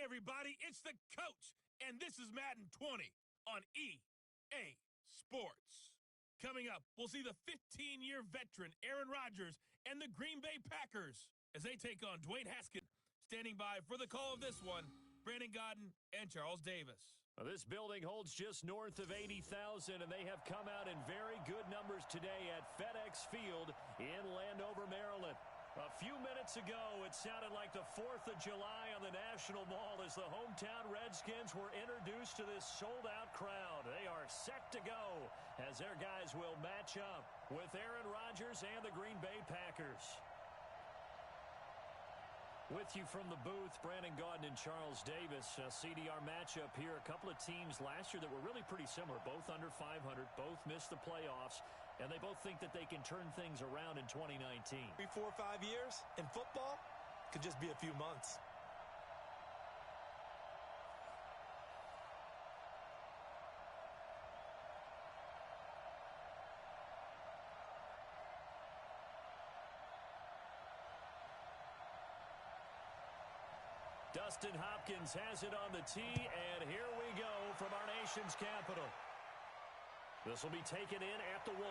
Hey, everybody, it's the coach, and this is Madden 20 on EA Sports. Coming up, we'll see the 15-year veteran Aaron Rodgers and the Green Bay Packers as they take on Dwayne Haskins. Standing by for the call of this one, Brandon Godden and Charles Davis. Well, this building holds just north of 80,000, and they have come out in very good numbers today at FedEx Field in Landover, Maryland. A few minutes ago, it sounded like the 4th of July on the National Mall as the hometown Redskins were introduced to this sold-out crowd. They are set to go as their guys will match up with Aaron Rodgers and the Green Bay Packers. With you from the booth, Brandon Gaudin and Charles Davis. CDR matchup here. A couple of teams last year that were really pretty similar. Both under 500, both missed the playoffs, and they both think that they can turn things around in 2019. 3, 4, 5 years in football could just be a few months. Dustin Hopkins has it on the tee, and here we go from our nation's capital. This will be taken in at the 1.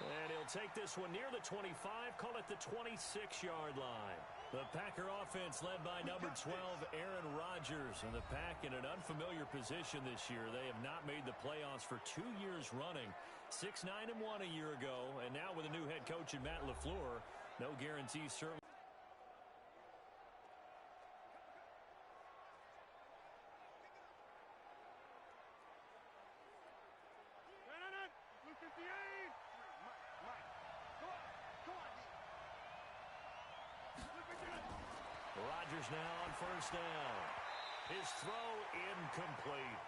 And he'll take this one near the 25, call it the 26-yard line. The Packer offense led by number 12, Aaron Rodgers, and the Pack in an unfamiliar position this year. They have not made the playoffs for 2 years running. 6-9-1 a year ago, and now with a new head coach in Matt LaFleur, no guarantees certainly. Rodgers now on first down. His throw incomplete.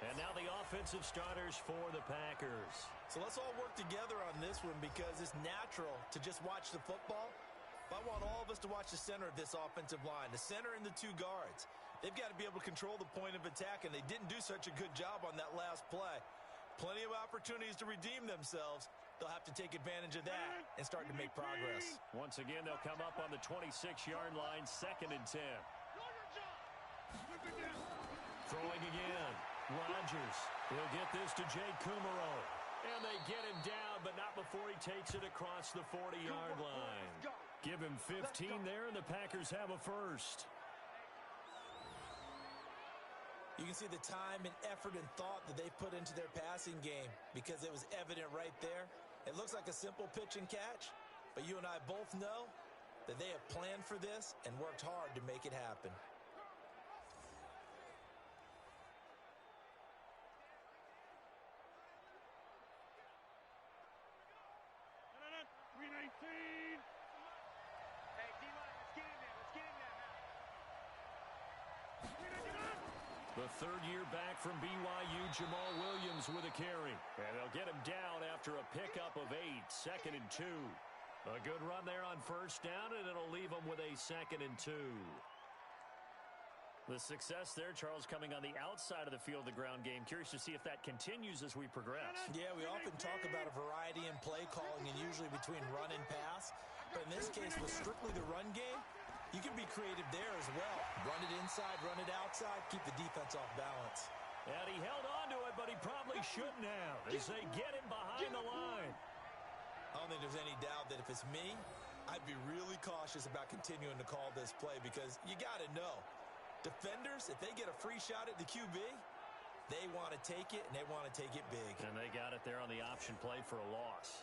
And now the offensive starters for the Packers. So let's all work together on this one because it's natural to just watch the football. But I want all of us to watch the center of this offensive line, the center and the 2 guards. They've got to be able to control the point of attack, and they didn't do such a good job on that last play. Plenty of opportunities to redeem themselves. They'll have to take advantage of that and start to make progress. Once again, they'll come up on the 26-yard line, 2nd and 10. Throwing again. Rodgers. He'll get this to Jake Kumaro. And they get him down, but not before he takes it across the 40-yard line. Give him 15 there, and the Packers have a first. You can see the time and effort and thought that they put into their passing game because it was evident right there. It looks like a simple pitch and catch, but you and I both know that they have planned for this and worked hard to make it happen. The 3rd year back from BYU, Jamal Williams with a carry. And they'll get him down after a pickup of 8, 2nd and 2. A good run there on first down, and it'll leave them with a 2nd and 2. The success there, Charles, coming on the outside of the field, the ground game. Curious to see if that continues as we progress. Yeah, we often talk about a variety in play calling and usually between run and pass. But in this case, with strictly the run game, you can be creative there as well. Run it inside, run it outside, keep the defense off balance. And he held on to it, but he probably shouldn't have as they get him behind the line. I don't think there's any doubt that if it's me, I'd be really cautious about continuing to call this play because you got to know. Defenders, if they get a free shot at the QB, they want to take it, and they want to take it big. And they got it there on the option play for a loss.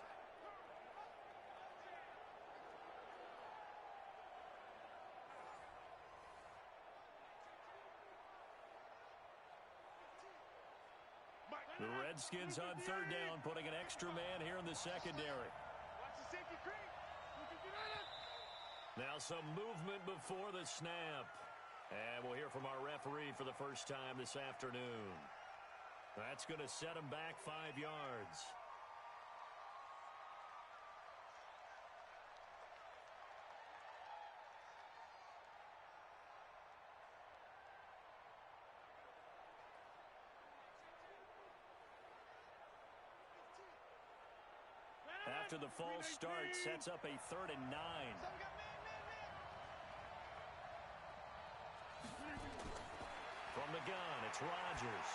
The Redskins on 3rd down, putting an extra man here in the secondary. Now some movement before the snap. And we'll hear from our referee for the first time this afternoon. That's going to set him back 5 yards. after the false start sets up a 3rd and 9. From the gun, it's Rodgers.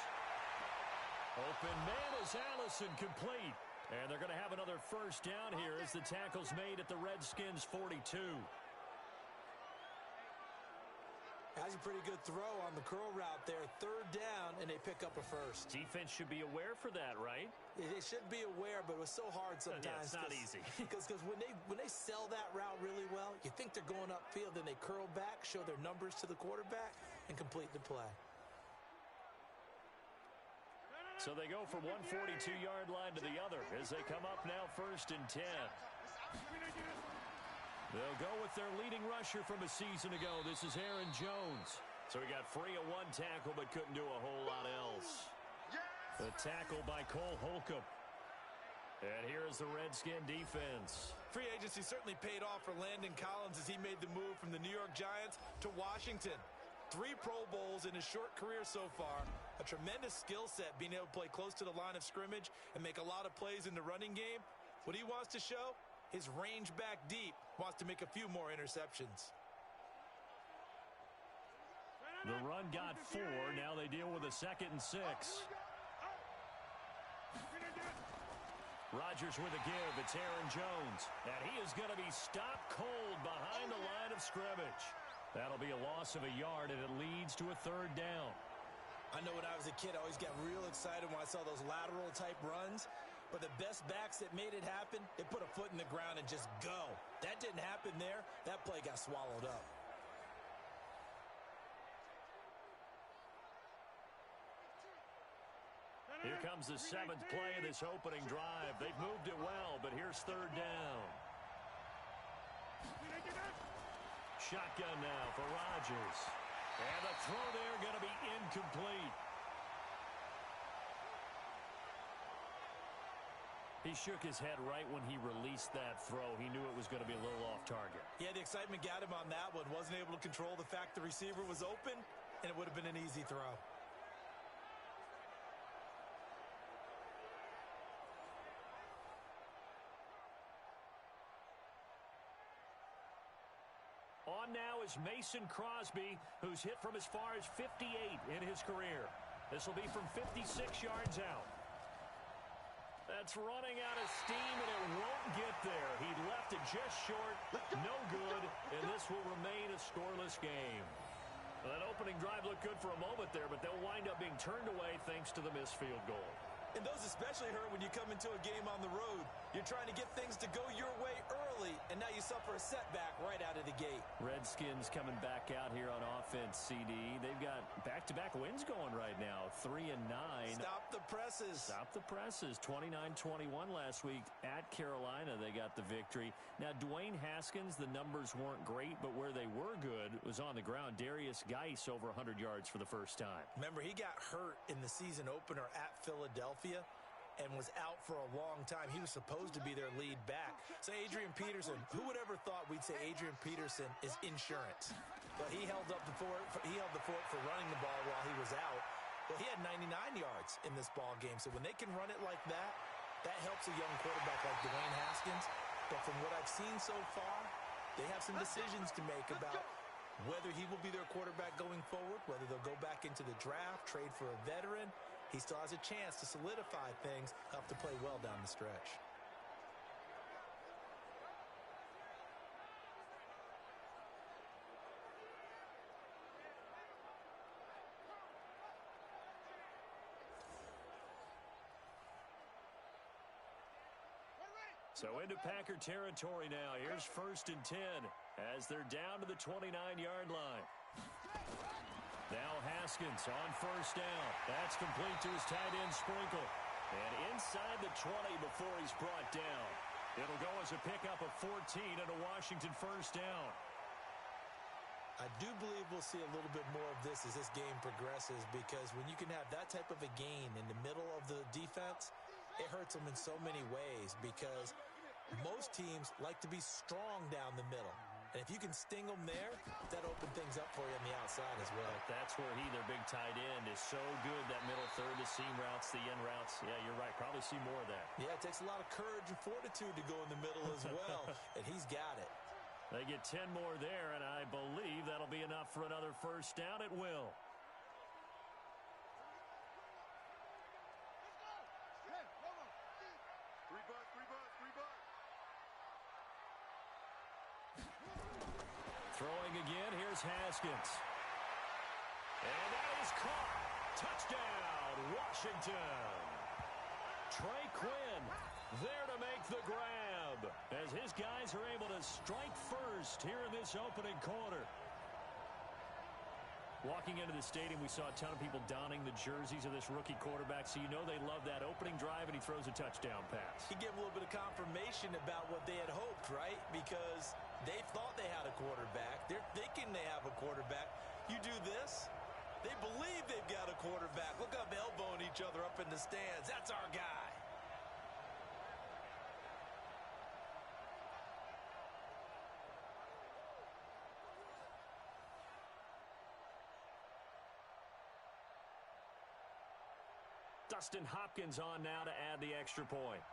Open man is Allison, complete. And they're going to have another first down here as the tackle's made at the Redskins' 42. That's a pretty good throw on the curl route there. 3rd down, and they pick up a first. Defense should be aware for that, right? They should be aware, but it was so hard sometimes. Yeah, it's not easy. Because when they sell that route really well, you think they're going upfield, then they curl back, show their numbers to the quarterback, and complete the play. So they go from one 42-yard line to the other as they come up now 1st and 10. They'll go with their leading rusher from a season ago. This is Aaron Jones. So he got free of 1 tackle but couldn't do a whole lot else. The tackle by Cole Holcomb. And here is the Redskin defense. Free agency certainly paid off for Landon Collins as he made the move from the New York Giants to Washington. 3 Pro Bowls in his short career so far. A tremendous skill set, being able to play close to the line of scrimmage and make a lot of plays in the running game. What he wants to show, his range back deep, wants to make a few more interceptions. The run got 4. Now they deal with a 2nd and 6. Rodgers with a give. It's Aaron Jones. And he is going to be stopped cold behind the line of scrimmage. That'll be a loss of a yard, and it leads to a 3rd down. I know when I was a kid, I always got real excited when I saw those lateral-type runs. But the best backs that made it happen, they put a foot in the ground and just go. That didn't happen there. That play got swallowed up. Here comes the 7th play of this opening drive. They've moved it well, but here's 3rd down. Shotgun now for Rodgers. And the throw there going to be incomplete. He shook his head right when he released that throw. He knew it was going to be a little off target. Yeah, the excitement got him on that one. Wasn't able to control the fact the receiver was open, and it would have been an easy throw. On now is Mason Crosby, who's hit from as far as 58 in his career. This will be from 56 yards out. That's running out of steam, and it won't get there. He left it just short, no good, and this will remain a scoreless game. Well, that opening drive looked good for a moment there, but they'll wind up being turned away thanks to the missed field goal. And those especially hurt when you come into a game on the road. You're trying to get things to go your way early, and now you suffer a setback right out of the gate. Redskins coming back out here on offense, CD. They've got back-to-back wins going right now, 3 and 9. Stop the presses. Stop the presses. 29-21 last week at Carolina. They got the victory. Now, Dwayne Haskins, the numbers weren't great, but where they were good was on the ground. Darius Geis over 100 yards for the first time. Remember, he got hurt in the season opener at Philadelphia and was out for a long time. He was supposed to be their lead back. So Adrian Peterson, who would ever thought we'd say Adrian Peterson is insurance? But he held up the fort. He held the fort for running the ball while he was out. Well, he had 99 yards in this ball game. So when they can run it like that, that helps a young quarterback like Dwayne Haskins. But from what I've seen so far, they have some decisions to make about whether he will be their quarterback going forward, whether they'll go back into the draft, trade for a veteran. He still has a chance to solidify things, have to play well down the stretch. So into Packer territory now. Here's 1st and 10 as they're down to the 29-yard line. Now Haskins on 1st down. That's complete to his tight end Sprinkle. And inside the 20 before he's brought down. It'll go as a pickup of 14 and a Washington 1st down. I do believe we'll see a little bit more of this as this game progresses, because when you can have that type of a gain in the middle of the defense, it hurts them in so many ways, because most teams like to be strong down the middle. And if you can sting them there, that opens things up for you on the outside as well. That's where their big tight end, is so good, that middle third, the seam routes, the end routes. Yeah, you're right. Probably see more of that. Yeah, it takes a lot of courage and fortitude to go in the middle as well, and he's got it. They get 10 more there, and I believe that'll be enough for another first down at will. Throwing again, here's Haskins. And that is caught. Touchdown, Washington. Trey Quinn there to make the grab as his guys are able to strike first here in this opening quarter. Walking into the stadium, we saw a ton of people donning the jerseys of this rookie quarterback, so you know they love that opening drive, and he throws a touchdown pass. He gave a little bit of confirmation about what they had hoped, right? Because they thought they had a quarterback. They're thinking they have a quarterback. You do this, they believe they've got a quarterback. Look up, elbowing each other up in the stands. That's our guy. Dustin Hopkins on now to add the extra point.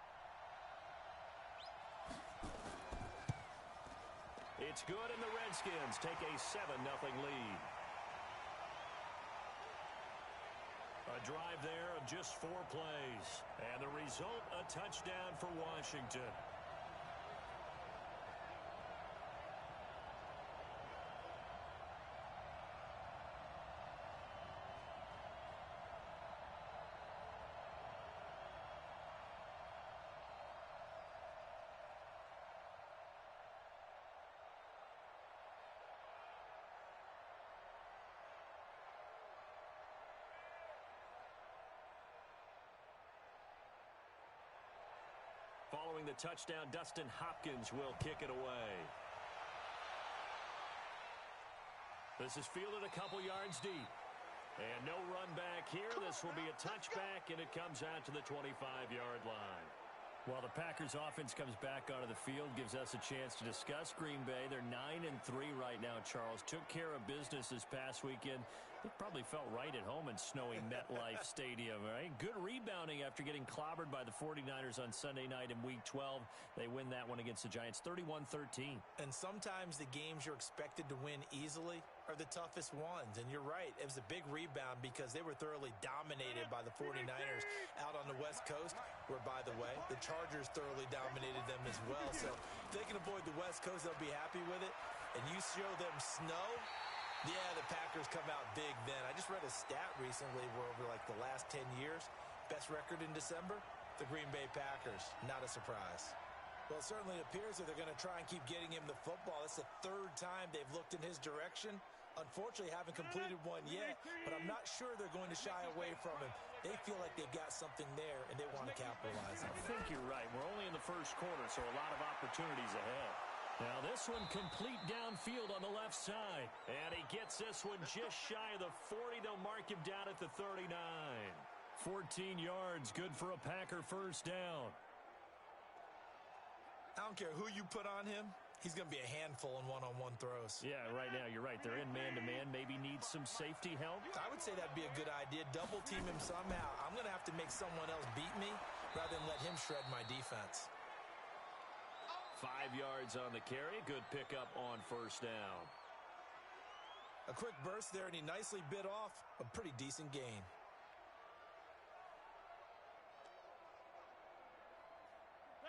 It's good, and the Redskins take a 7-0 lead. A drive there of just 4 plays. And the result, a touchdown for Washington. Following the touchdown, Dustin Hopkins will kick it away. This is fielded a couple yards deep. And no run back here. This will be a touchback, and it comes out to the 25-yard line. While the Packers offense comes back onto the field, gives us a chance to discuss Green Bay. They're 9-3 right now, Charles. Took care of business this past weekend. It probably felt right at home in snowy MetLife Stadium, right? Good rebounding after getting clobbered by the 49ers on Sunday night in Week 12. They win that one against the Giants 31-13. And sometimes the games you're expected to win easily are the toughest ones. And you're right, it was a big rebound because they were thoroughly dominated by the 49ers out on the West Coast, where, by the way, the Chargers thoroughly dominated them as well. So if they can avoid the West Coast, they'll be happy with it. And you show them snow, yeah, the Packers come out big then. I just read a stat recently where over like the last 10 years, best record in December, the Green Bay Packers. Not a surprise. Well, it certainly appears that they're going to try and keep getting him the football. It's the 3rd time they've looked in his direction. Unfortunately, haven't completed one yet, but I'm not sure they're going to shy away from him. They feel like they've got something there, and they want to capitalize on it. I think you're right. We're only in the first quarter, so a lot of opportunities ahead. Now this one complete downfield on the left side. And he gets this one just shy of the 40. They'll mark him down at the 39. 14 yards, good for a Packer first down. I don't care who you put on him. He's going to be a handful in one-on-one throws. Yeah, right now, you're right. They're in man-to-man. Maybe needs some safety help. I would say that'd be a good idea. Double team him somehow. I'm going to have to make someone else beat me rather than let him shred my defense. 5 yards on the carry. Good pickup on first down. A quick burst there, and he nicely bit off a pretty decent gain.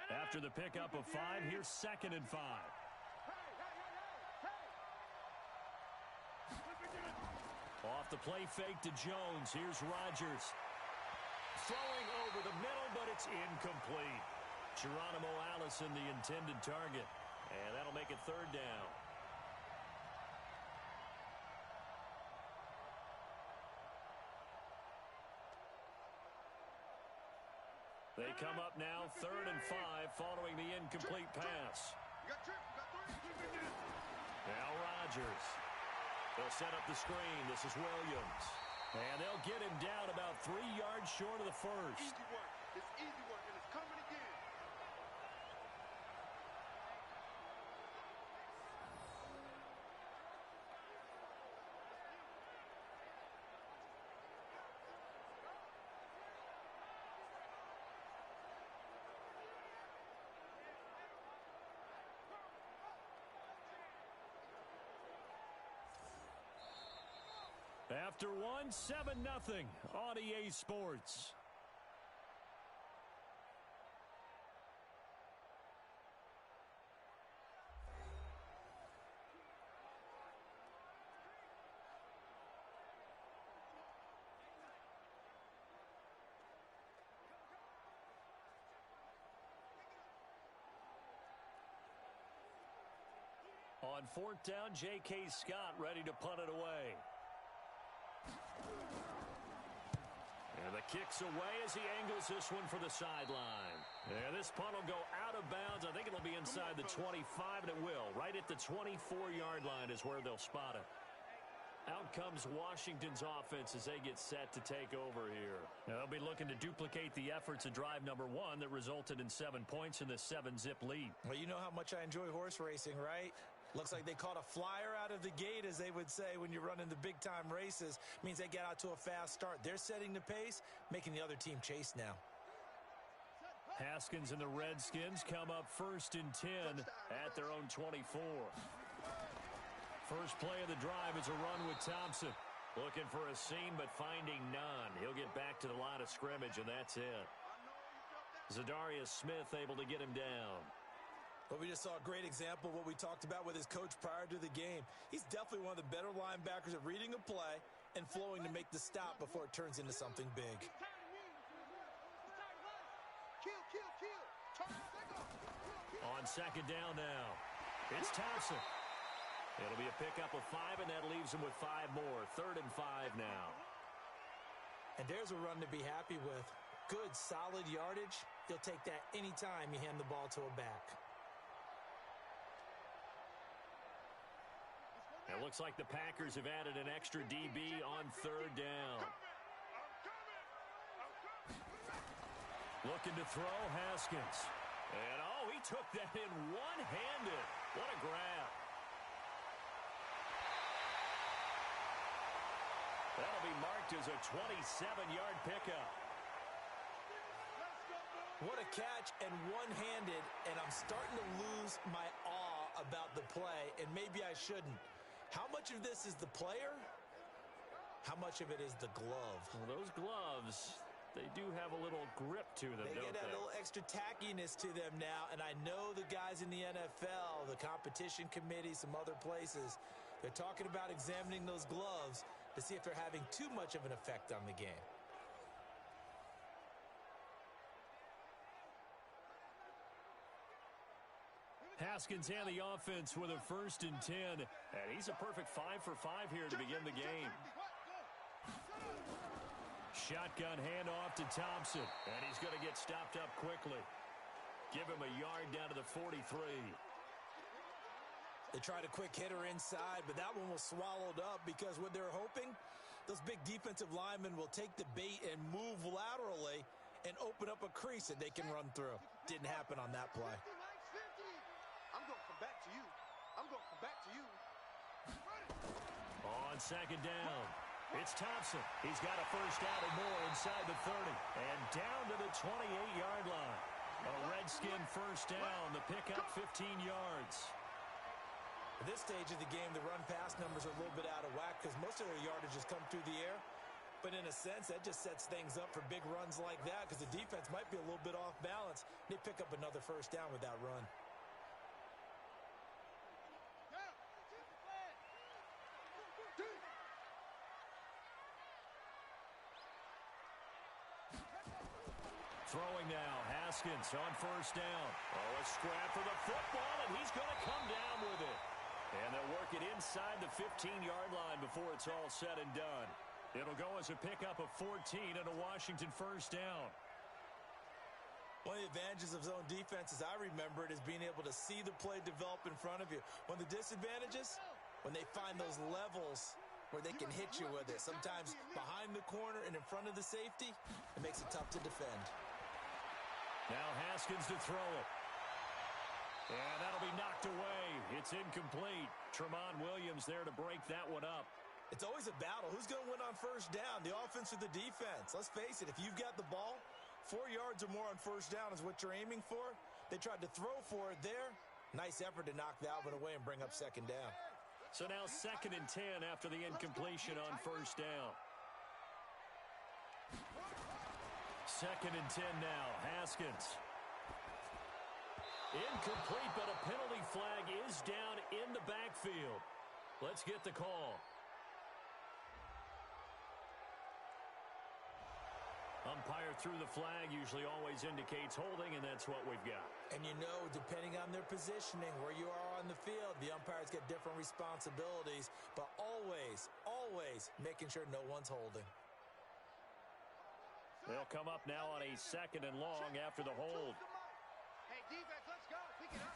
After the pickup of 5, here's 2nd and 5. Off the play fake to Jones. Here's Rodgers. Throwing over the middle, but it's incomplete. Geronimo Allison, the intended target. And that'll make it 3rd down. They come up now 3rd and 5 following the incomplete pass. Now Rodgers. They'll set up the screen. This is Williams. And they'll get him down about 3 yards short of the first. Easy work. It's easy work, and it's coming again. After one, 7-0 on EA Sports. On fourth down, J.K. Scott ready to punt it away. And the kick's away as he angles this one for the sideline. Yeah, this punt will go out of bounds. I think it'll be inside the 25, and it will. Right at the 24-yard line is where they'll spot it. Out comes Washington's offense as they get set to take over here. Now, they'll be looking to duplicate the efforts of drive number 1 that resulted in 7 points in the 7-zip lead. Well, you know how much I enjoy horse racing, right? Looks like they caught a flyer out of the gate, as they would say when you're running the big-time races. Means they get out to a fast start. They're setting the pace, making the other team chase now. Haskins and the Redskins come up 1st and 10 at their own 24. First play of the drive is a run with Thompson. Looking for a seam, but finding none. He'll get back to the line of scrimmage, and that's it. Zadarius Smith able to get him down. But we just saw a great example of what we talked about with his coach prior to the game. He's definitely one of the better linebackers at reading a play and flowing to make the stop before it turns into something big. On second down now, it's Thompson. It'll be a pickup of 5, and that leaves him with 5 more. 3rd and 5 now. And there's a run to be happy with. Good, solid yardage. You'll take that anytime you hand the ball to a back. It looks like the Packers have added an extra DB on 3rd down. Looking to throw, Haskins. And, oh, he took that in one-handed. What a grab. That'll be marked as a 27-yard pickup. What a catch, and one-handed, and I'm starting to lose my awe about the play, and maybe I shouldn't. How much of this is the player? How much of it is the glove? Well, those gloves, they do have a little grip to them, They don't get that they? little extra tackiness to them now, and I know the guys in the NFL, the competition committee, some other places, they're talking about examining those gloves to see if they're having too much of an effect on the game. Haskins and the offense with a 1st and 10, and he's a perfect 5 for 5 here to begin the game. Shotgun handoff to Thompson, and he's going to get stopped up quickly. Give him a yard down to the 43. They tried a quick hitter inside, but that one was swallowed up because what they're hoping, those big defensive linemen will take the bait and move laterally and open up a crease that they can run through. Didn't happen on that play. I'm going to come back to you. I'm going to come back to you. On second down, it's Thompson. He's got a 1st down and more inside the 30 and down to the 28-yard line. A Redskin 1st down. The pickup 15 yards. At this stage of the game, the run-pass numbers are a little bit out of whack because most of their yardage has come through the air. But in a sense, that just sets things up for big runs like that because the defense might be a little bit off balance. They pick up another 1st down with that run. Throwing now, Haskins on 1st down. Oh, a scrap for the football, and he's going to come down with it. And they'll work it inside the 15-yard line before it's all said and done. It'll go as a pickup of 14 and a Washington 1st down. One of the advantages of zone defense, as I remember it, is being able to see the play develop in front of you. One of the disadvantages, when they find those levels where they can hit you with it. Sometimes behind the corner and in front of the safety, it makes it tough to defend. Now Haskins to throw it. And that'll be knocked away. It's incomplete. Tremont Williams there to break that one up. It's always a battle. Who's going to win on 1st down, the offense or the defense? Let's face it, if you've got the ball, 4 yards or more on 1st down is what you're aiming for. They tried to throw for it there. Nice effort to knock that one away and bring up 2nd down. So now 2nd and 10 after the incompletion on first down. 2nd and 10 now. Haskins. Incomplete, but a penalty flag is down in the backfield. Let's get the call. Umpire threw the flag, usually always indicates holding, and that's what we've got. And you know, depending on their positioning, where you are on the field, the umpires get different responsibilities, but always, always making sure no one's holding. They'll come up now on a 2nd and long after the hold. Hey, defense, let's go. Pick it up.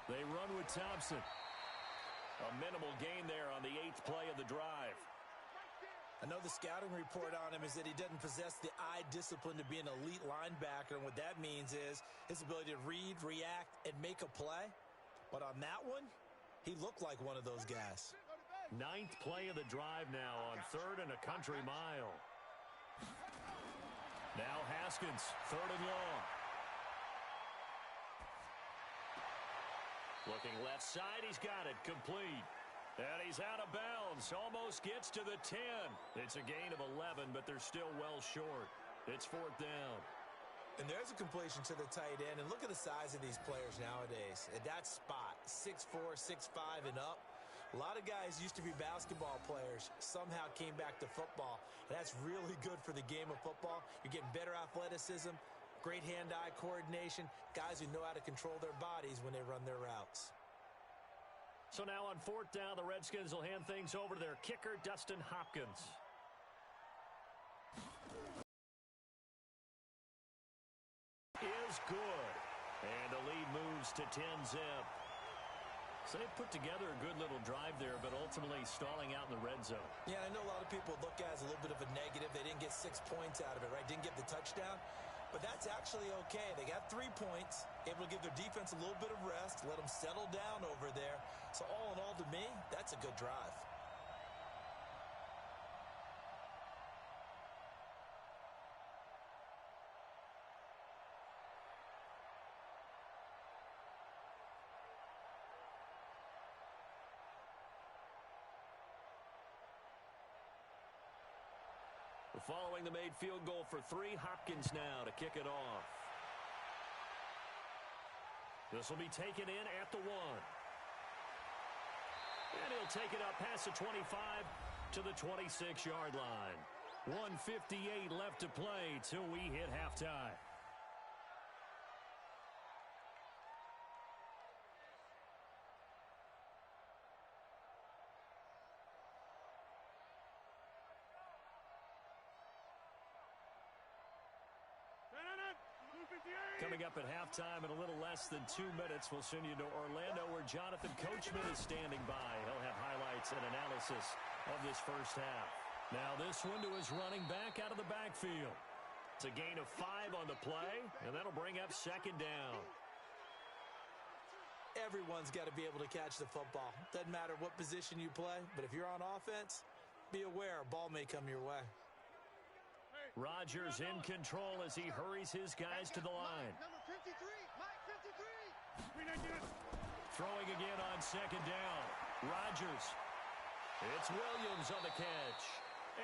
They run with Thompson. A minimal gain there on the 8th play of the drive. I know the scouting report on him is that he doesn't possess the eye discipline to be an elite linebacker, and what that means is his ability to read, react, and make a play. But on that one, he looked like one of those guys. 9th play of the drive now on 3rd and a country mile. Now Haskins, 3rd and long. Looking left side, he's got it, complete. And he's out of bounds, almost gets to the 10. It's a gain of 11, but they're still well short. It's 4th down. And there's a completion to the tight end. And look at the size of these players nowadays. At that spot, 6'4", 6'5", and up. A lot of guys used to be basketball players, somehow came back to football. And that's really good for the game of football. You're getting better athleticism, great hand-eye coordination, guys who know how to control their bodies when they run their routes. So now on 4th down, the Redskins will hand things over to their kicker, Dustin Hopkins. Is good. And the lead moves to 10-zip. So they put together a good little drive there, but ultimately stalling out in the red zone. Yeah, I know a lot of people look at it as a little bit of a negative. They didn't get 6 points out of it, right? Didn't get the touchdown. But that's actually okay. They got 3 points, able to give their defense a little bit of rest, let them settle down over there. So all in all, to me, that's a good drive. Following the made field goal for 3, Hopkins now to kick it off. This will be taken in at the 1. And he'll take it up past the 25 to the 26-yard line. 1:58 left to play till we hit halftime. Coming up at halftime in a little less than 2 minutes, we'll send you to Orlando where Jonathan Coachman is standing by. He'll have highlights and analysis of this first half. Now this one to his running back out of the backfield. It's a gain of 5 on the play, and that'll bring up 2nd down. Everyone's got to be able to catch the football. Doesn't matter what position you play, but if you're on offense, be aware a ball may come your way. Rodgers in control as he hurries his guys to the line. Number 53, Mike 53. Throwing again on 2nd down. Rodgers. It's Williams on the catch.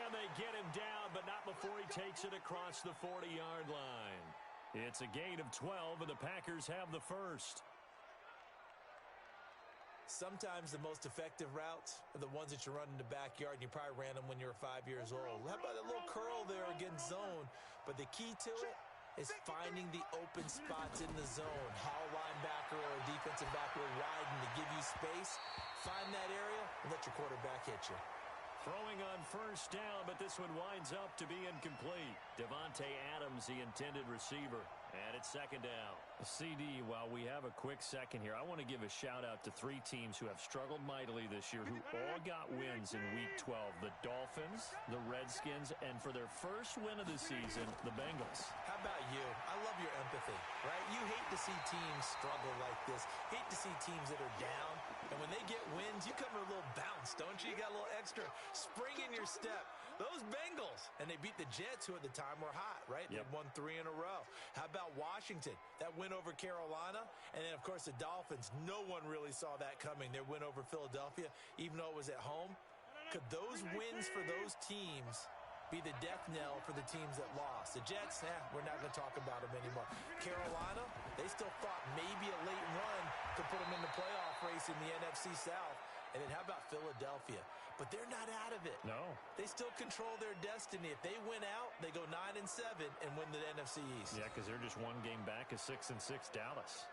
And they get him down, but not before he takes it across the 40-yard line. It's a gain of 12, and the Packers have the first. Sometimes the most effective routes are the ones that you run in the backyard, and you probably ran them when you were 5 years old. How about a little curl there against zone? But the key to it is finding the open spots in the zone. How a linebacker or a defensive back will widen to give you space. Find that area and let your quarterback hit you. Throwing on first down, but this one winds up to be incomplete. Devontae Adams, the intended receiver. And it's 2nd down. CD, while we have a quick second here, I want to give a shout-out to 3 teams who have struggled mightily this year, who all got wins in Week 12. The Dolphins, the Redskins, and for their first win of the season, the Bengals. How about you? I love your empathy, right? You hate to see teams struggle like this. Hate to see teams that are down And when they get wins, you come with a little bounce, don't you? You got a little extra spring in your step. Those Bengals, and they beat the Jets, who at the time were hot, right? Yep. They won 3 in a row. How about Washington? That win over Carolina. And then, of course, the Dolphins. No one really saw that coming. Their win over Philadelphia, even though it was at home. Could those wins for those teams be the death knell for the teams that lost? The Jets, we're not going to talk about them anymore. Carolina, they still thought maybe a late run could put them in the playoff race in the NFC South. And then how about Philadelphia? But they're not out of it. No. They still control their destiny. If they win out, they go 9-7 and win the NFC East. Yeah, because they're just one game back of 6-6 Dallas.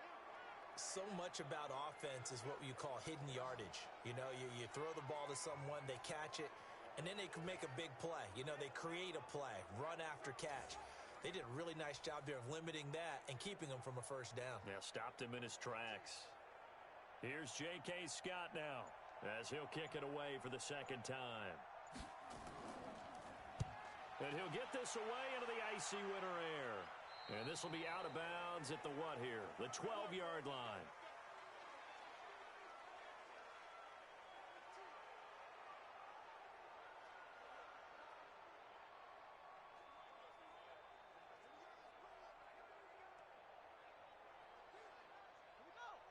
So much about offense is what you call hidden yardage. You know, you throw the ball to someone, they catch it, and then they can make a big play. You know, they create a play, run after catch. They did a really nice job there of limiting that and keeping him from a first down. Yeah, stopped him in his tracks. Here's J.K. Scott now, as he'll kick it away for the second time. And he'll get this away into the icy winter air. And this will be out of bounds at the what here? The 12-yard line.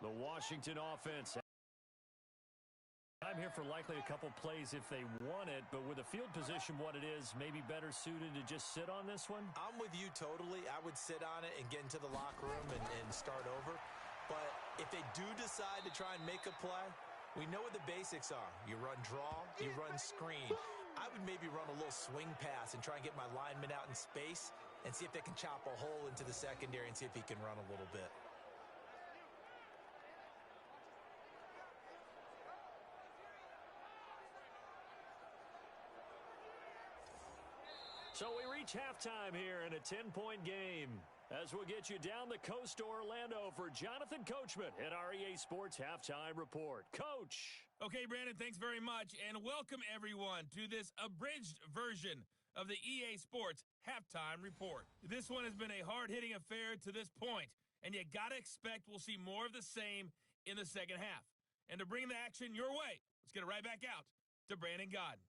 The Washington offense. I'm here for likely a couple plays if they want it, but with the field position what it is, maybe better suited to just sit on this one? I'm with you totally. I would sit on it and get into the locker room and start over. But if they do decide to try and make a play, we know what the basics are. You run draw, you run screen. I would maybe run a little swing pass and try and get my lineman out in space and see if they can chop a hole into the secondary and see if he can run a little bit. So we reach halftime here in a 10-point game as we'll get you down the coast to Orlando for Jonathan Coachman at our EA Sports Halftime Report. Coach. Okay, Brandon, thanks very much, and welcome everyone to this abridged version of the EA Sports Halftime Report. This one has been a hard-hitting affair to this point, and you got to expect we'll see more of the same in the second half. And to bring the action your way, let's get it right back out to Brandon Godden.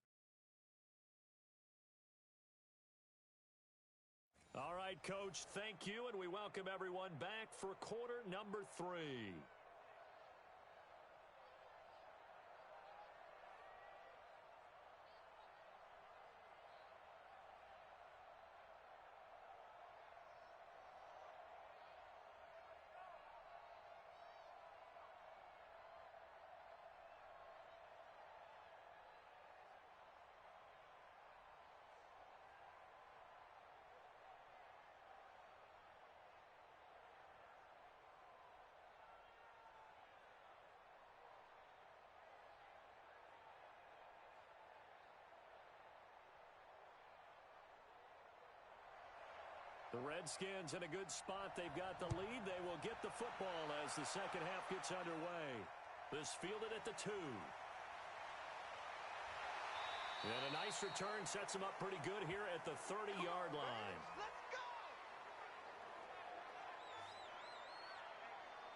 All right, Coach, thank you, and we welcome everyone back for quarter number 3. The Redskins in a good spot. They've got the lead. They will get the football as the second half gets underway. This fielded at the 2. And a nice return sets them up pretty good here at the 30-yard line. Let's go!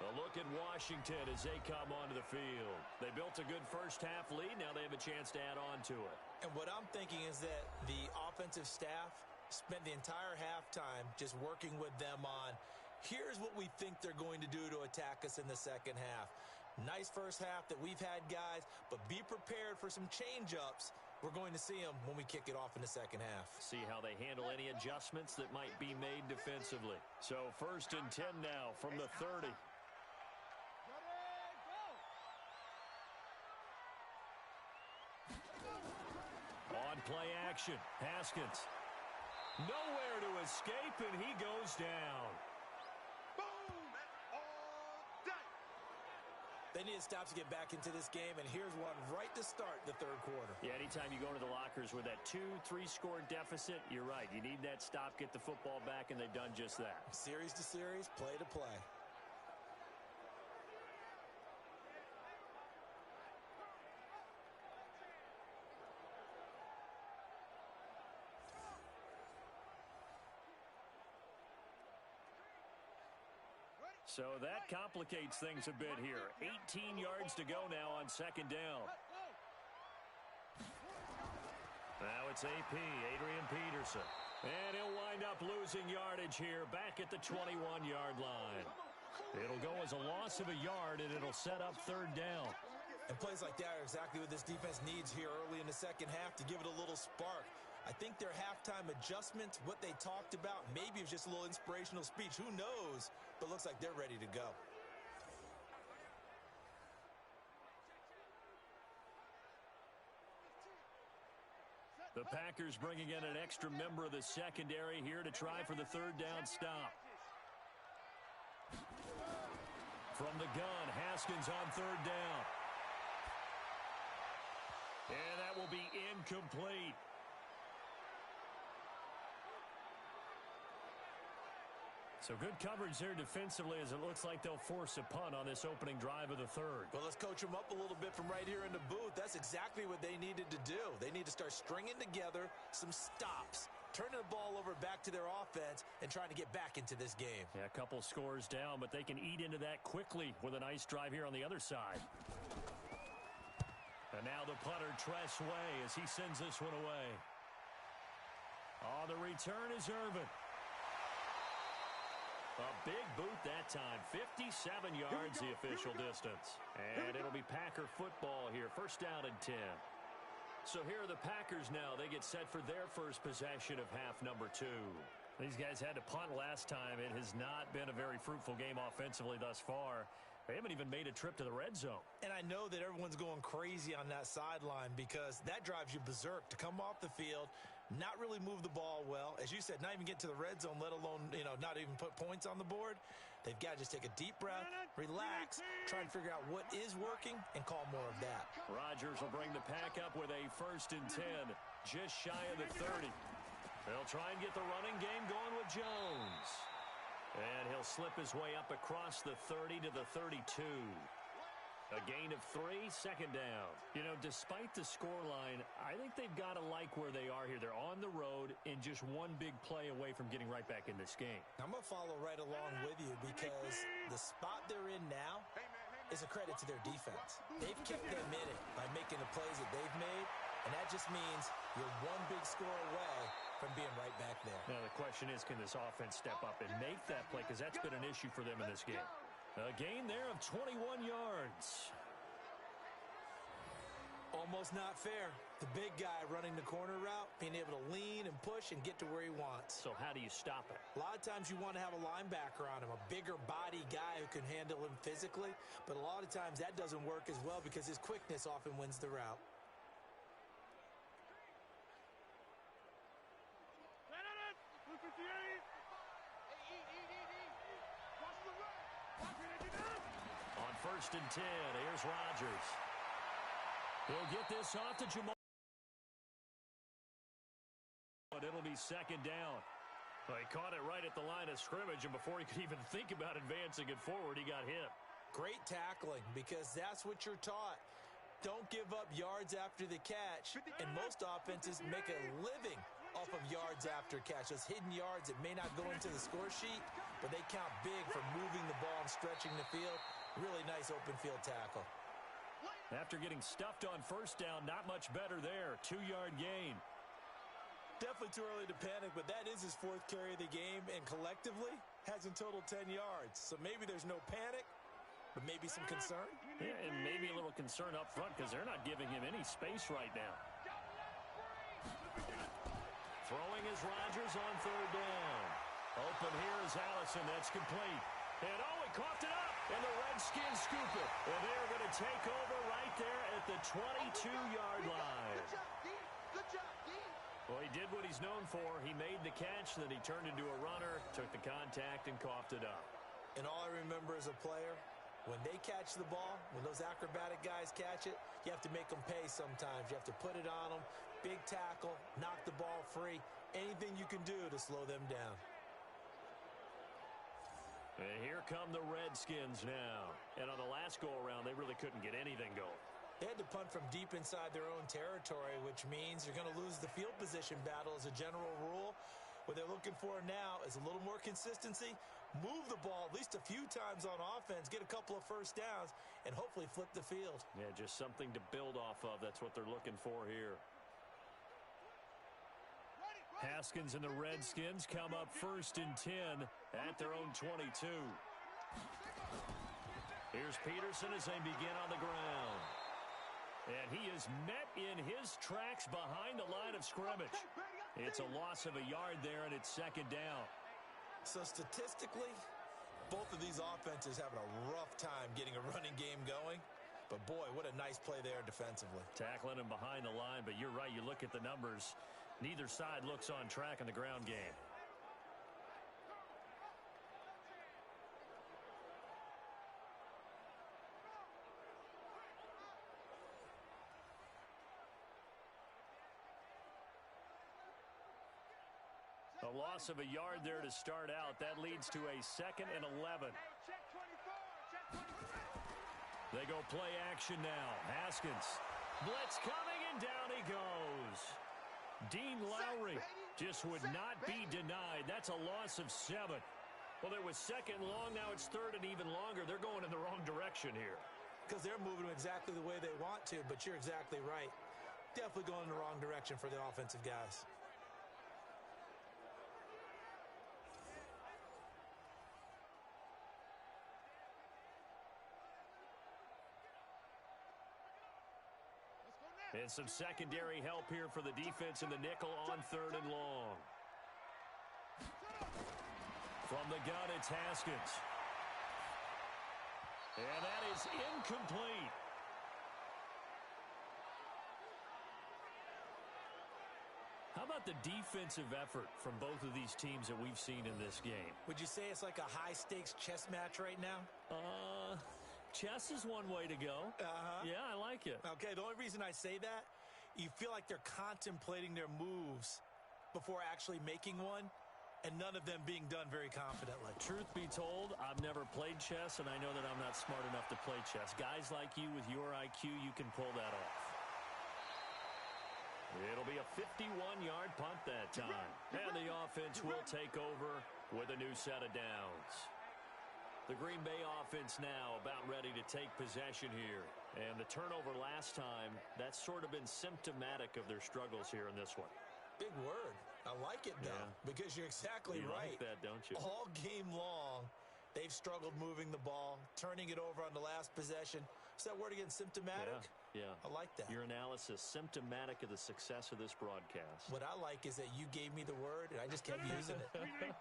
A look at Washington as they come onto the field. They built a good first half lead. Now they have a chance to add on to it. And what I'm thinking is that the offensive staff spent the entire halftime just working with them on, here's what we think they're going to do to attack us in the second half. Nice first half that we've had, guys, but be prepared for some change-ups. We're going to see them when we kick it off in the second half. See how they handle any adjustments that might be made defensively. So 1st and 10 now from the 30. On play action, Haskins. Nowhere to escape, and he goes down. Boom! All day! They need to stop to get back into this game, and here's one right to start the third quarter. Yeah, anytime you go into the lockers with that 2-3 score deficit, you're right. You need that stop, get the football back, and they've done just that. Series to series, play to play. Ready? So that complicates things a bit here. 18 yards to go now on second down. Now it's AP, Adrian Peterson. And he'll wind up losing yardage here back at the 21-yard line. It'll go as a loss of a yard, and it'll set up third down. And plays like that are exactly what this defense needs here early in the second half to give it a little spark. I think their halftime adjustments, what they talked about, maybe it was just a little inspirational speech. Who knows? But looks like they're ready to go. The Packers bringing in an extra member of the secondary here to try for the third down stop. From the gun, Haskins on third down. And that will be incomplete. So good coverage there defensively as it looks like they'll force a punt on this opening drive of the third. Well, let's coach them up a little bit from right here in the booth. That's exactly what they needed to do. They need to start stringing together some stops, turning the ball over back to their offense, and trying to get back into this game. Yeah, a couple scores down, but they can eat into that quickly with a nice drive here on the other side. And now the punter, Tress Way, as he sends this one away. On the return is Irvin. A big boot that time. 57 yards the official distance. And it'll be Packer football here. First down and 10. So here are the Packers now. They get set for their first possession of half number 2. These guys had to punt last time. It has not been a very fruitful game offensively thus far. They haven't even made a trip to the red zone. And I know that everyone's going crazy on that sideline because that drives you berserk to come off the field, not really move the ball well. As you said, not even get to the red zone, let alone, not even put points on the board. They've got to just take a deep breath, relax, try and figure out what is working, and call more of that. Rodgers will bring the Pack up with a first and 10, just shy of the 30. They'll try and get the running game going with Jones. And he'll slip his way up across the 30 to the 32. A gain of 3, second down. Despite the scoreline, I think they've got to like where they are here. They're on the road and just one big play away from getting right back in this game. I'm going to follow right along with you because the spot they're in now is a credit to their defense. They've kept them in it by making the plays that they've made, and that just means you're one big score away from being right back there. Now the question is, can this offense step up and make that play? Because that's been an issue for them in this game. A gain there of 21 yards. Almost not fair. The big guy running the corner route, being able to lean and push and get to where he wants. So how do you stop it? A lot of times you want to have a linebacker on him, a bigger body guy who can handle him physically. But a lot of times that doesn't work as well because his quickness often wins the route. On first and 10, here's Rodgers. He'll get this off to Jamal. But it'll be second down. Well, he caught it right at the line of scrimmage, and before he could even think about advancing it forward, he got hit. Great tackling, because that's what you're taught. Don't give up yards after the catch, and most offenses make a living off of yards after catch. Those hidden yards that may not go into the score sheet, but they count big for moving the ball and stretching the field. Really nice open field tackle. After getting stuffed on first down, not much better there. 2-yard gain. Definitely too early to panic, but that is his 4th carry of the game, and collectively has in total 10 yards. So maybe there's no panic, but maybe some concern. Yeah, and maybe a little concern up front because they're not giving him any space right now. Throwing is Rodgers on third down. Open here is Allison. That's complete. And he coughed it up. And the Redskins scoop it. And they're going to take over right there at the 22-yard line. Good job, D. Well, he did what he's known for. He made the catch, then he turned into a runner, took the contact, and coughed it up. And all I remember as a player, when they catch the ball, when those acrobatic guys catch it, you have to make them pay sometimes. You have to put it on them, big tackle, knock the ball free, anything you can do to slow them down. And here come the Redskins now. And on the last go-around, they really couldn't get anything going. They had to punt from deep inside their own territory, which means you're going to lose the field position battle as a general rule. What they're looking for now is a little more consistency, move the ball at least a few times on offense, get a couple of first downs, and hopefully flip the field. Yeah, just something to build off of. That's what they're looking for here. Haskins and the Redskins come up 1st and 10 at their own 22. Here's Peterson as they begin on the ground. And he is met in his tracks behind the line of scrimmage. It's a loss of a yard there, and it's 2nd down. So statistically, both of these offenses having a rough time getting a running game going. But boy, what a nice play there defensively. Tackling him behind the line, but you're right. You look at the numbers. Neither side looks on track in the ground game. A loss of a yard there to start out. That leads to a 2nd and 11. They go play action now. Haskins. Blitz coming, and down he goes. Dean Lowry just would not be denied. That's a loss of 7. Well, it was 2nd long. Now it's 3rd and even longer. They're going in the wrong direction here. Because they're moving exactly the way they want to, but you're exactly right. Definitely going in the wrong direction for the offensive guys. And some secondary help here for the defense in the nickel on 3rd and long. From the gun, it's Haskins. And that is incomplete. How about the defensive effort from both of these teams that we've seen in this game? Would you say it's like a high-stakes chess match right now? Chess is one way to go. Yeah, I like it. Okay, the only reason I say that, you feel like they're contemplating their moves before actually making one, and none of them being done very confidently. Truth be told, I've never played chess, and I know that I'm not smart enough to play chess. Guys like you with your IQ, you can pull that off. It'll be a 51-yard punt that time. And the offense will take over with a new set of downs. The Green Bay offense now about ready to take possession here. And the turnover last time, that's sort of been symptomatic of their struggles here in this one. Big word. I like it, though, because you're exactly right. You like that, don't you? All game long, they've struggled moving the ball, turning it over on the last possession. Is that word again, symptomatic? Yeah. I like that. Your analysis, symptomatic of the success of this broadcast. What I like is that you gave me the word, and I just kept using it.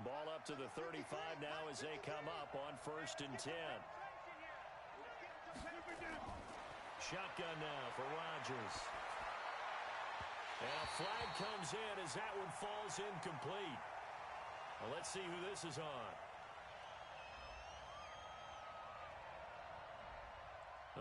Ball up to the 35 now as they come up on 1st and 10. Shotgun now for Rodgers. And a flag comes in as that one falls incomplete. Well, let's see who this is on.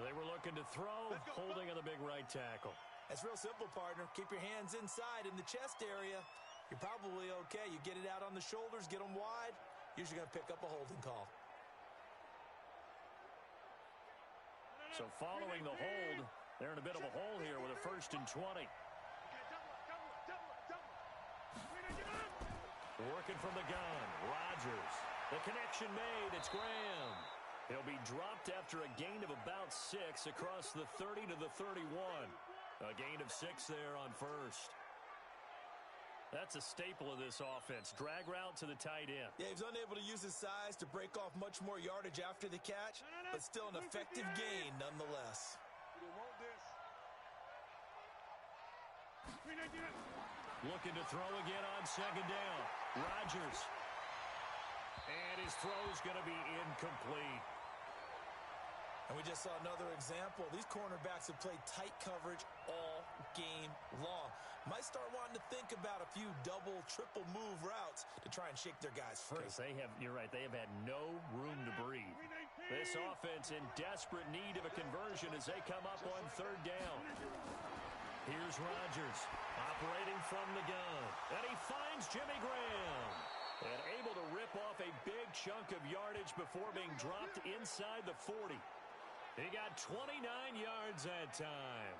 They were looking to throw, holding on the big right tackle. That's real simple, partner. Keep your hands inside in the chest area. You're probably okay. You get it out on the shoulders, get them wide. Usually going to pick up a holding call. So following the hold, they're in a bit of a hole here with a 1st and 20. Working from the gun, Rodgers. The connection made, it's Graham. He'll be dropped after a gain of about 6 across the 30 to the 31. A gain of 6 there on 1st. That's a staple of this offense. Drag route to the tight end. Yeah, he was unable to use his size to break off much more yardage after the catch, but still an effective gain nonetheless. Looking to throw again on 2nd down. Rodgers. And his throw is going to be incomplete. And we just saw another example. These cornerbacks have played tight coverage all game long. Might start wanting to think about a few double, triple move routes to try and shake their guys free. Because you're right, they have had no room to breathe. This offense in desperate need of a conversion as they come up on 3rd down. Here's Rodgers operating from the gun. And he finds Jimmy Graham. And able to rip off a big chunk of yardage before being dropped inside the 40. He got 29 yards that time.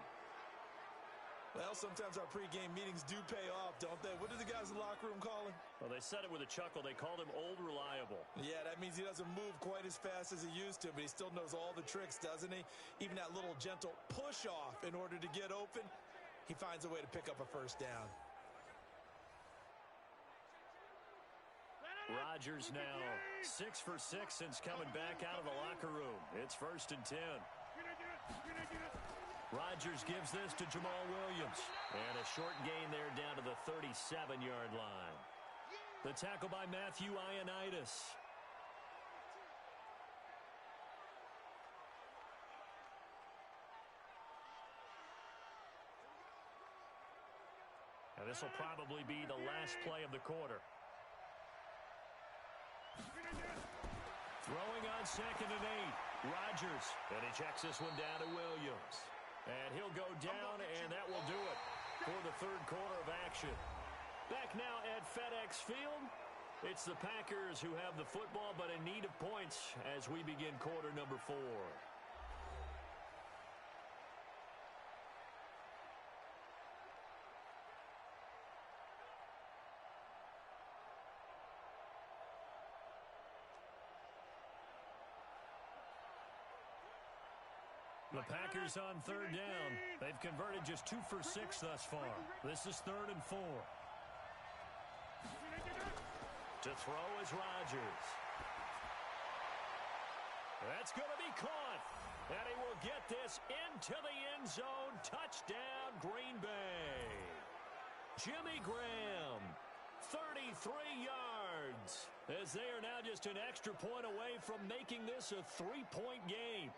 Well, sometimes our pregame meetings do pay off, don't they? What do the guys in the locker room call him? Well, they said it with a chuckle. They called him Old Reliable. Yeah, that means he doesn't move quite as fast as he used to, but he still knows all the tricks, doesn't he? Even that little gentle push-off in order to get open, he finds a way to pick up a first down. Rodgers now 6 for 6 since coming back out of the locker room. It's 1st and 10. Rodgers gives this to Jamal Williams. And a short gain there down to the 37-yard line. The tackle by Matthew Ioannidis. And this will probably be the last play of the quarter. Throwing on 2nd and 8. Rodgers. And he checks this one down to Williams. And he'll go down, and that will do it for the third quarter of action. Back now at FedEx Field. It's the Packers who have the football, but in need of points as we begin quarter number 4. The Packers on 3rd down. They've converted just 2 for 6 thus far. This is 3rd and 4. To throw is Rodgers. That's going to be caught. And he will get this into the end zone. Touchdown, Green Bay. Jimmy Graham, 33 yards. As they are now just an extra point away from making this a 3-point game.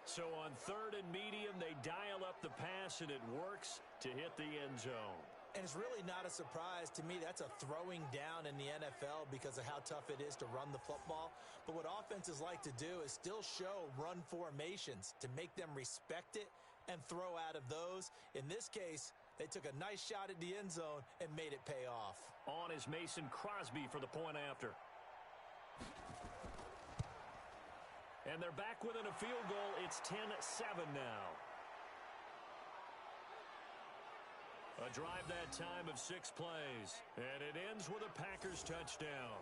So on 3rd and medium, they dial up the pass, and it works to hit the end zone. And it's really not a surprise to me. That's a throwing down in the NFL because of how tough it is to run the football. But what offenses like to do is still show run formations to make them respect it and throw out of those. In this case, they took a nice shot at the end zone and made it pay off. On is Mason Crosby for the point after. And they're back within a field goal. It's 10-7 now. A drive that time of 6 plays. And it ends with a Packers touchdown.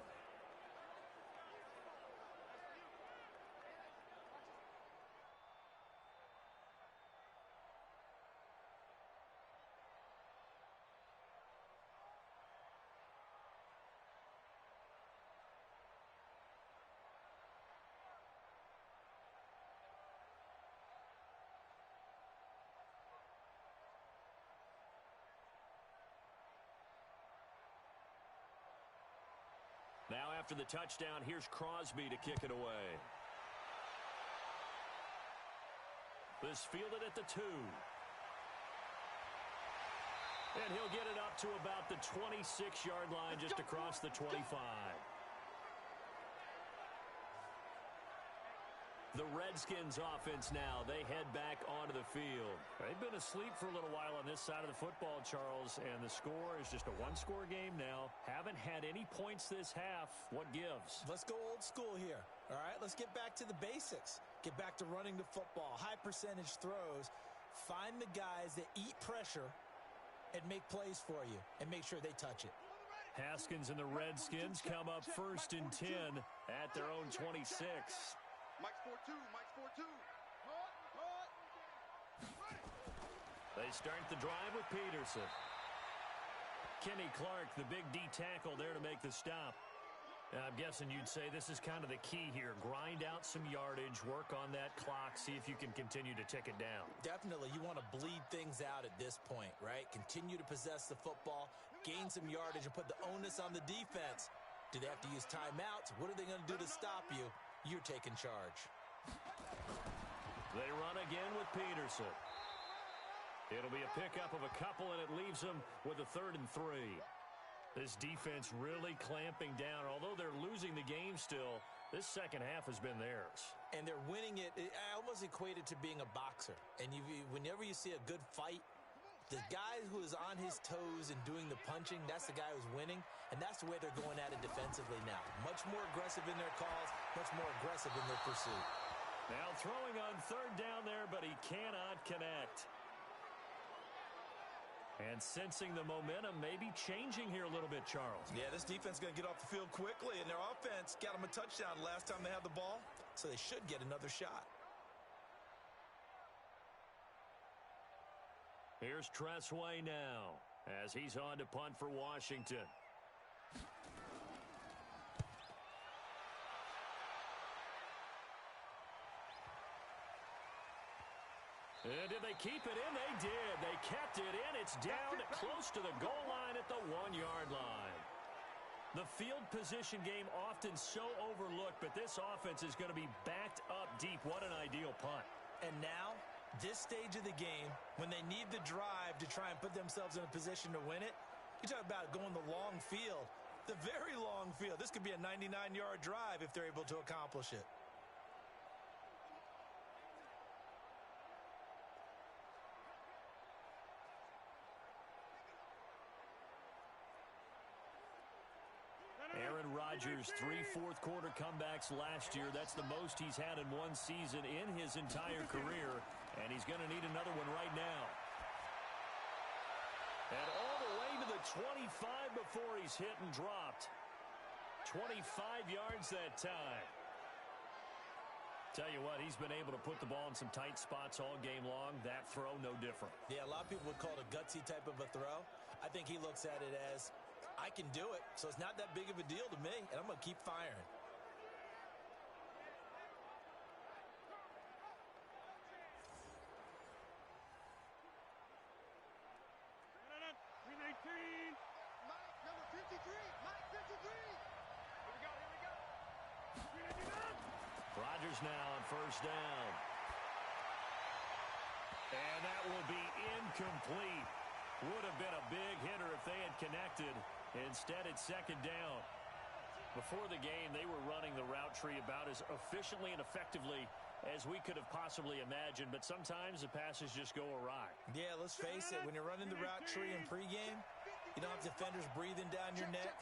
Now after the touchdown, here's Crosby to kick it away. This fielded at the 2. And he'll get it up to about the 26-yard line, just across the 25. The Redskins offense now, they head back onto the field. They've been asleep for a little while on this side of the football, Charles, and the score is just a 1-score game now. Haven't had any points this half. What gives? Let's go old school here, all right? Let's get back to the basics. Get back to running the football, high percentage throws. Find the guys that eat pressure and make plays for you and make sure they touch it. Haskins and the Redskins come up 1st and 10 at their own 26. Mike's 4-2. Mike's 4-2. They start the drive with Peterson. Kenny Clark, the big D tackle there to make the stop. I'm guessing you'd say this is kind of the key here. Grind out some yardage, work on that clock, see if you can continue to tick it down. Definitely. You want to bleed things out at this point, right? Continue to possess the football, gain some yardage, and put the onus on the defense. Do they have to use timeouts? What are they going to do to stop you? You're taking charge. They run again with Peterson. It'll be a pickup of a couple, and it leaves them with a 3rd and 3. This defense really clamping down. Although they're losing the game still, this second half has been theirs. And they're winning it. I almost equate it to being a boxer. And whenever you see a good fight, the guy who is on his toes and doing the punching, that's the guy who's winning. And that's the way they're going at it defensively now. Much more aggressive in their calls, much more aggressive in their pursuit. Now throwing on 3rd down there, but he cannot connect. And sensing the momentum may be changing here a little bit, Charles. Yeah, this defense is going to get off the field quickly, and their offense got them a touchdown last time they had the ball, so they should get another shot. Here's Tressway now as he's on to punt for Washington. And did they keep it in? They did. They kept it in. It's down close to the goal line at the 1-yard line. The field position game often so overlooked, but this offense is going to be backed up deep. What an ideal punt. And now, this stage of the game, when they need the drive to try and put themselves in a position to win it, you talk about going the long field, the very long field. This could be a 99-yard drive if they're able to accomplish it. Aaron Rodgers, 3 fourth-quarter comebacks last year. That's the most he's had in one season in his entire career, and he's going to need another one right now. And all the way to the 25 before he's hit and dropped. 25 yards that time. Tell you what, he's been able to put the ball in some tight spots all game long. That throw, no different. Yeah, a lot of people would call it a gutsy type of a throw. I think he looks at it as, I can do it, so it's not that big of a deal to me, and I'm going to keep firing. Mike, number 53. Mike, 53. Here we go. Rodgers now on first down. And that will be incomplete. Would have been a big hitter if they had connected. Instead, it's second down. Before the game, they were running the route tree about as efficiently and effectively as we could have possibly imagined, but sometimes the passes just go awry. Yeah, let's face it, when you're running the route tree in pregame, you don't have defenders breathing down your neck.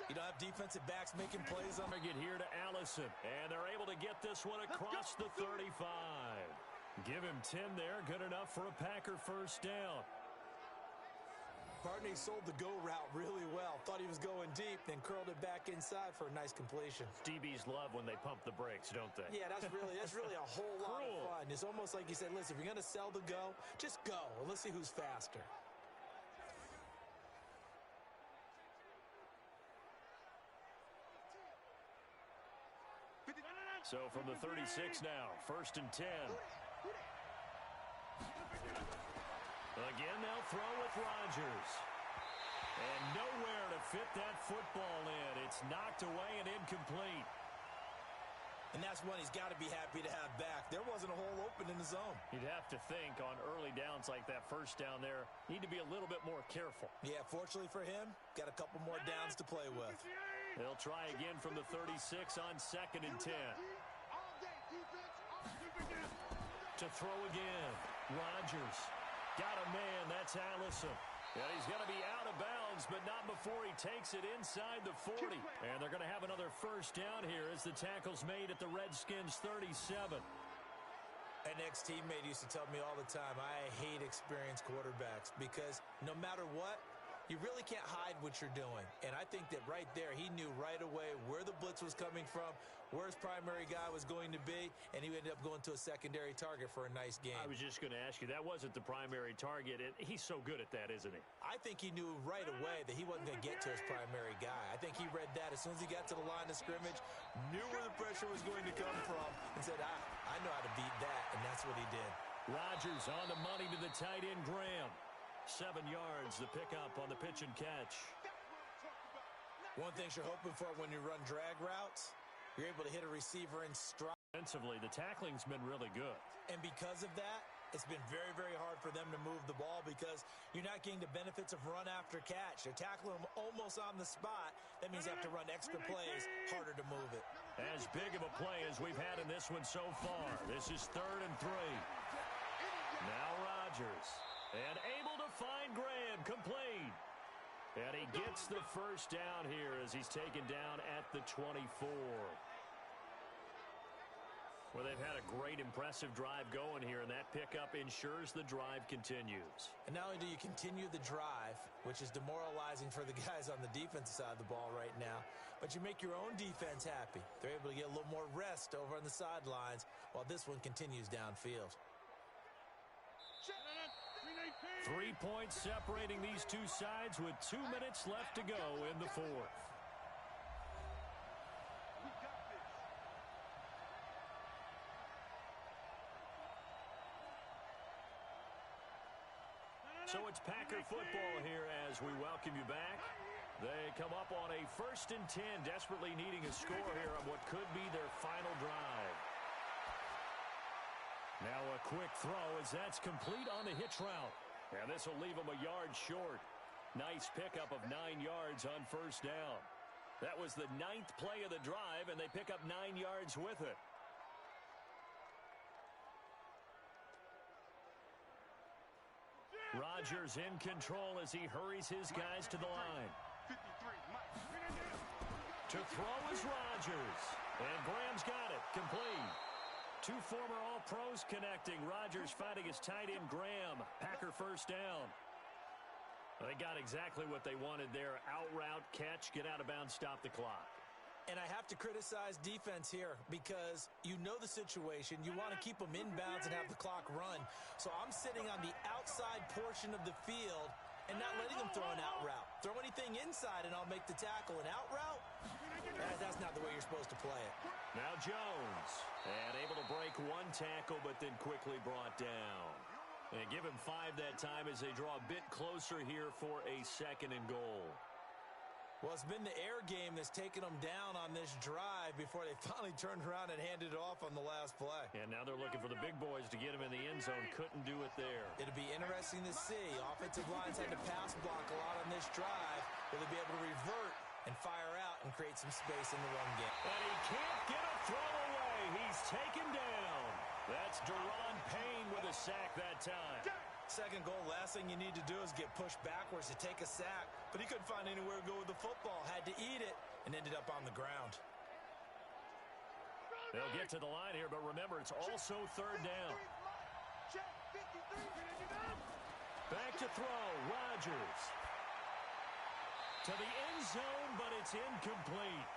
You don't have defensive backs making plays on. Get here to Allison, and they're able to get this one across the 35. Give him 10 there, good enough for a Packer first down. Barney sold the go route really well. Thought he was going deep, then curled it back inside for a nice completion. DBs love when they pump the brakes, don't they? Yeah, that's really a whole lot of fun. It's almost like you said, listen, if you're going to sell the go, just go, and let's see who's faster. So from the 36 now, first and 10. Again, they'll throw with Rodgers. And nowhere to fit that football in. It's knocked away and incomplete. And that's one he's got to be happy to have back. There wasn't a hole open in the zone. You'd have to think on early downs like that first down there, need to be a little bit more careful. Yeah, fortunately for him, got a couple more downs to play with. They'll try again from the 36 on second and 10. To throw again. Rodgers. Got a man. That's Allison. And he's going to be out of bounds, but not before he takes it inside the 40. And they're going to have another first down here as the tackle's made at the Redskins 37. An ex-teammate used to tell me all the time, I hate experienced quarterbacks because no matter what, you really can't hide what you're doing. And I think that right there, he knew right away where the blitz was coming from, where his primary guy was going to be, and he ended up going to a secondary target for a nice game. I was just going to ask you, that wasn't the primary target. He's so good at that, isn't he? I think he knew right away that he wasn't going to get to his primary guy. I think he read that as soon as he got to the line of scrimmage, knew where the pressure was going to come from, and said, I know how to beat that, and that's what he did. Rodgers on the money to the tight end, Graham. 7 yards, the pickup on the pitch and catch. One thing you're hoping for when you run drag routes, you're able to hit a receiver in stride. Offensively, the tackling's been really good. And because of that, it's been very, very hard for them to move the ball because you're not getting the benefits of run after catch. They're tackling them almost on the spot. That means they have to run extra plays, harder to move it. As big of a play as we've had in this one so far. This is 3rd and 3. Now Rodgers. And able to find Graham, complete. And he gets the first down here as he's taken down at the 24. Well, they've had a great, impressive drive going here, and that pickup ensures the drive continues. And not only do you continue the drive, which is demoralizing for the guys on the defensive side of the ball right now, but you make your own defense happy. They're able to get a little more rest over on the sidelines while this one continues downfield. 3 points separating these two sides with 2 minutes left to go in the fourth. So it's Packer football here as we welcome you back. They come up on a 1st and 10, desperately needing a score here on what could be their final drive. Now a quick throw as that's complete on the hitch route. And this will leave them a yard short. Nice pickup of 9 yards on 1st down. That was the 9th play of the drive, and they pick up 9 yards with it. Rodgers in control as he hurries his guys to the line. To throw is Rodgers. And Graham's got it. Complete. 2 former All-Pros connecting. Rodgers finding his tight end, Graham. Packer 1st down. They got exactly what they wanted there. Out route, catch, get out of bounds, stop the clock. And I have to criticize defense here because you know the situation. You want to keep them inbounds and have the clock run. So I'm sitting on the outside portion of the field and not letting them throw an out route. Throw anything inside and I'll make the tackle. An out route? That's not the way you're supposed to play it. Now Jones. And able to break 1 tackle but then quickly brought down. And give him 5 that time as they draw a bit closer here for a 2nd and goal. Well, it's been the air game that's taken them down on this drive before they finally turned around and handed it off on the last play. And now they're looking for the big boys to get him in the end zone. Couldn't do it there. It'll be interesting to see. Offensive lines had to pass block a lot on this drive. Will they be able to revert and fire out and create some space in the run game? And he can't get a throw away. He's taken down. That's Deron Payne with a sack that time. 2nd goal, last thing you need to do is get pushed backwards to take a sack. But he couldn't find anywhere to go with the football. Had to eat it and ended up on the ground. They'll get to the line here, but remember, it's also 3rd down. Back to throw, Rodgers. To the end zone, but it's incomplete.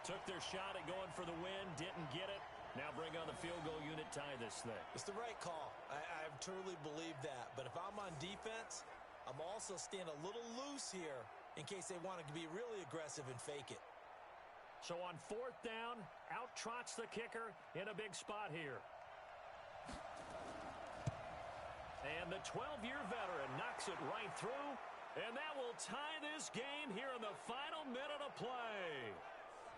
Took their shot at going for the win, didn't get it. Now bring on the field goal unit, tie this thing. It's the right call. I truly believe that. But if I'm on defense, I'm also staying a little loose here in case they want to be really aggressive and fake it. So on 4th down, out trots the kicker in a big spot here. And the 12-year veteran knocks it right through. And that will tie this game here in the final minute of play.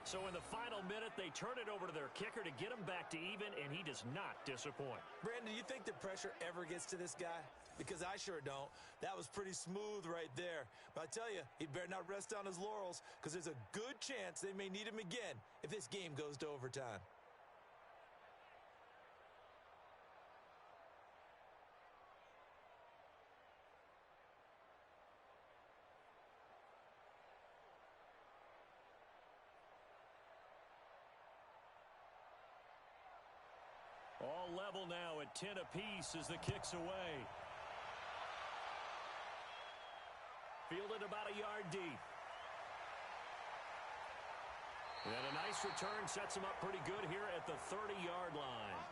So in the final minute, they turn it over to their kicker to get him back to even, and he does not disappoint. Brandon, do you think the pressure ever gets to this guy? Because I sure don't. That was pretty smooth right there. But I tell you, he better not rest on his laurels because there's a good chance they may need him again if this game goes to overtime. All level now at 10 apiece as the kick's away. Fielded about a yard deep. And a nice return sets him up pretty good here at the 30-yard line.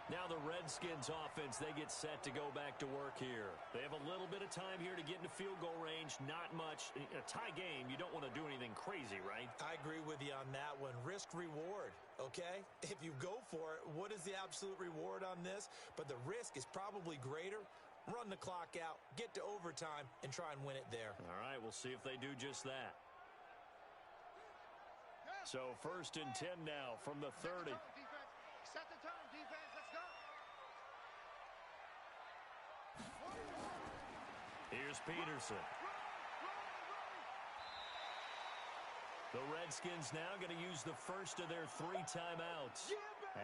Now the Redskins offense, they get set to go back to work here. They have a little bit of time here to get into field goal range. Not much. In a tie game, you don't want to do anything crazy, right? I agree with you on that one. Risk reward, okay? If you go for it, what is the absolute reward on this? But the risk is probably greater. Run the clock out, get to overtime, and try and win it there. All right, we'll see if they do just that. So 1st and 10 now from the 30. Set the tone, defense. Let's go. Here's Peterson. The Redskins now going to use the first of their 3 timeouts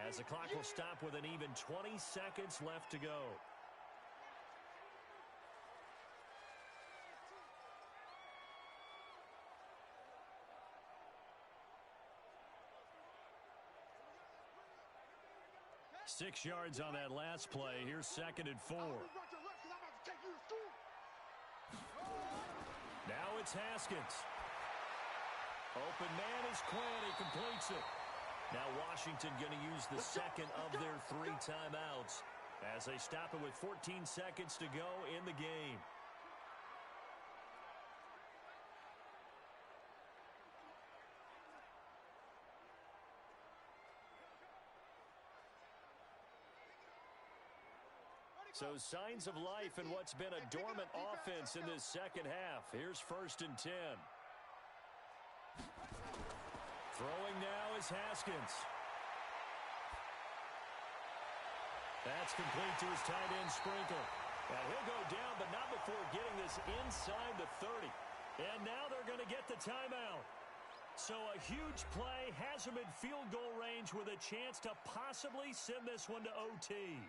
as the clock will stop with an even 20 seconds left to go. 6 yards on that last play. Here's 2nd and 4. Now it's Haskins. Open man is Quinn. He completes it. Now Washington going to use the second of their 3 timeouts as they stop it with 14 seconds to go in the game. So signs of life in what's been a dormant offense in this second half. Here's 1st and 10. Throwing now is Haskins. That's complete to his tight end Sprinkle. Now he'll go down, but not before getting this inside the 30. And now they're going to get the timeout. So a huge play has him in field goal range with a chance to possibly send this one to OT.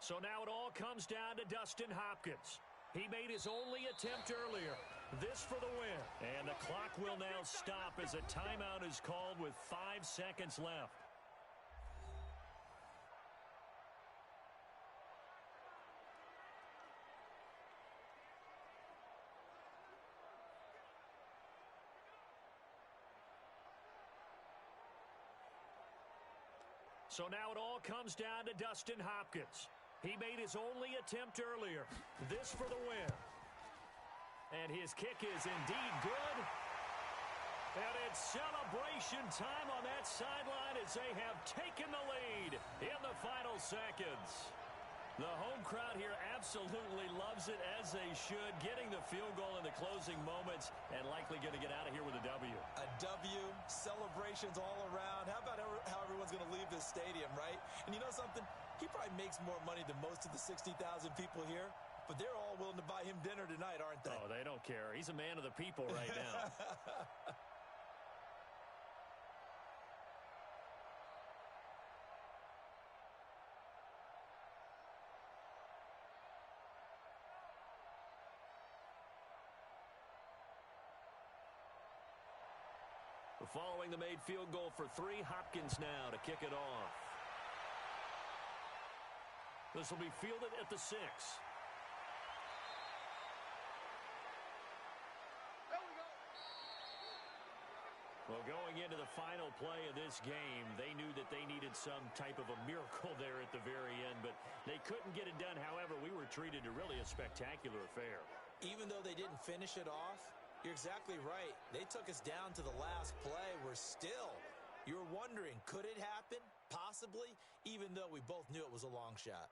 So now it all comes down to Dustin Hopkins. He made his only attempt earlier. This for the win. And the clock will now stop as a timeout is called with 5 seconds left. So now it all comes down to Dustin Hopkins. He made his only attempt earlier. This for the win. And his kick is indeed good. And it's celebration time on that sideline as they have taken the lead in the final seconds. The home crowd here absolutely loves it, as they should, getting the field goal in the closing moments and likely going to get out of here with a W. A W, celebrations all around. How about how everyone's going to leave this stadium, right? And you know something? He probably makes more money than most of the 60,000 people here, but they're all willing to buy him dinner tonight, aren't they? Oh, they don't care. He's a man of the people right now. Following the made field goal for 3, Hopkins now to kick it off. This will be fielded at the 6. Well, going into the final play of this game, they knew that they needed some type of a miracle there at the very end, but they couldn't get it done. However, we were treated to really a spectacular affair. Even though they didn't finish it off, you're exactly right. They took us down to the last play. You're wondering, could it happen? Possibly, even though we both knew it was a long shot.